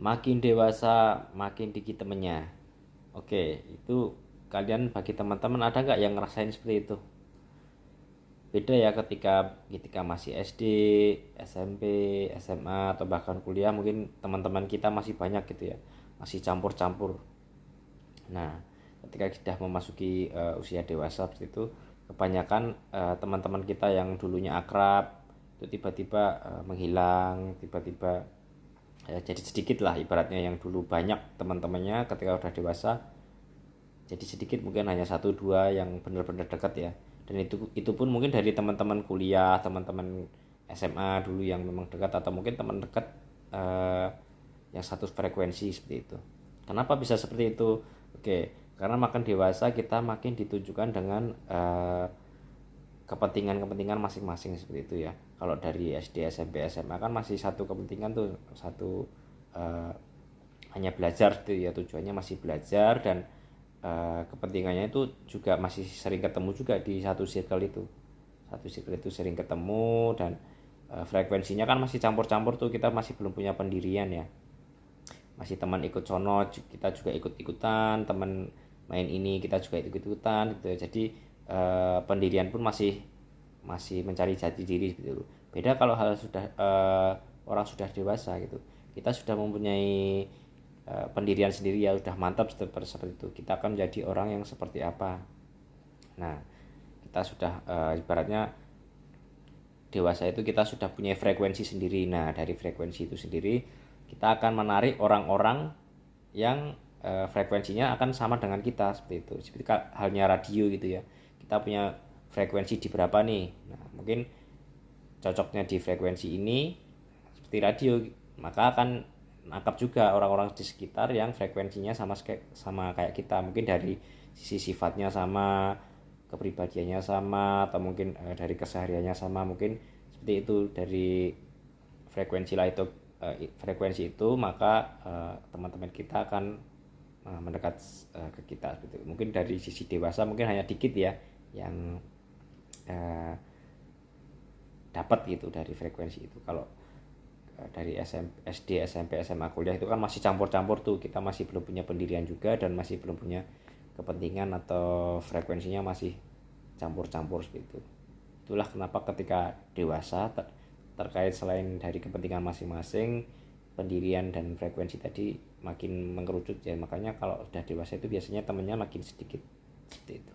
makin dewasa makin dikit temennya. Oke, itu kalian bagi teman-teman ada nggak yang ngerasain seperti itu? Beda ya ketika masih SD, SMP, SMA atau bahkan kuliah, mungkin teman-teman kita masih banyak gitu ya, masih campur-campur. Nah, ketika sudah memasuki usia dewasa seperti itu, kebanyakan teman-teman kita yang dulunya akrab itu tiba-tiba menghilang, tiba-tiba jadi sedikit lah, ibaratnya yang dulu banyak teman-temannya ketika udah dewasa jadi sedikit, mungkin hanya satu dua yang benar-benar dekat ya. Dan itu pun mungkin dari teman-teman kuliah, teman-teman SMA dulu yang memang dekat, atau mungkin teman dekat eh, yang satu frekuensi seperti itu. Kenapa bisa seperti itu? Oke, karena makin dewasa kita makin ditunjukkan dengan kepentingan-kepentingan masing-masing seperti itu ya. Kalau dari SD, SMP, SMA kan masih satu kepentingan tuh, satu eh, hanya belajar gitu ya, tujuannya masih belajar, dan kepentingannya itu juga masih sering ketemu juga di satu circle itu sering ketemu, dan frekuensinya kan masih campur-campur tuh, kita masih belum punya pendirian ya, masih teman ikut sono kita juga ikut-ikutan, teman main ini kita juga ikut-ikutan gitu ya. Jadi pendirian pun masih masih mencari jati diri gitu. Beda kalau hal sudah orang sudah dewasa gitu, kita sudah mempunyai pendirian sendiri ya, sudah mantap seperti itu, kita akan menjadi orang yang seperti apa. Nah, kita sudah ibaratnya dewasa itu kita sudah punya frekuensi sendiri. Nah, dari frekuensi itu sendiri kita akan menarik orang-orang yang frekuensinya akan sama dengan kita seperti itu. Seperti halnya radio gitu ya. Kita punya frekuensi di berapa nih. Nah, mungkin cocoknya di frekuensi ini seperti radio, maka akan nangkap juga orang-orang di sekitar yang frekuensinya sama kayak kita, mungkin dari sisi sifatnya sama, kepribadiannya sama, atau mungkin dari kesehariannya sama, mungkin seperti itu. Dari frekuensi itu maka teman-teman kita akan mendekat ke kita gitu. Mungkin dari sisi dewasa mungkin hanya dikit ya yang dapat gitu dari frekuensi itu. Kalau dari SD, SMP, SMA, kuliah itu kan masih campur-campur tuh, kita masih belum punya pendirian juga, dan masih belum punya kepentingan, atau frekuensinya masih campur-campur seperti itu. Itulah kenapa ketika dewasa terkait selain dari kepentingan masing-masing, pendirian dan frekuensi tadi makin mengerucut ya. Makanya kalau sudah dewasa itu biasanya temennya makin sedikit seperti itu.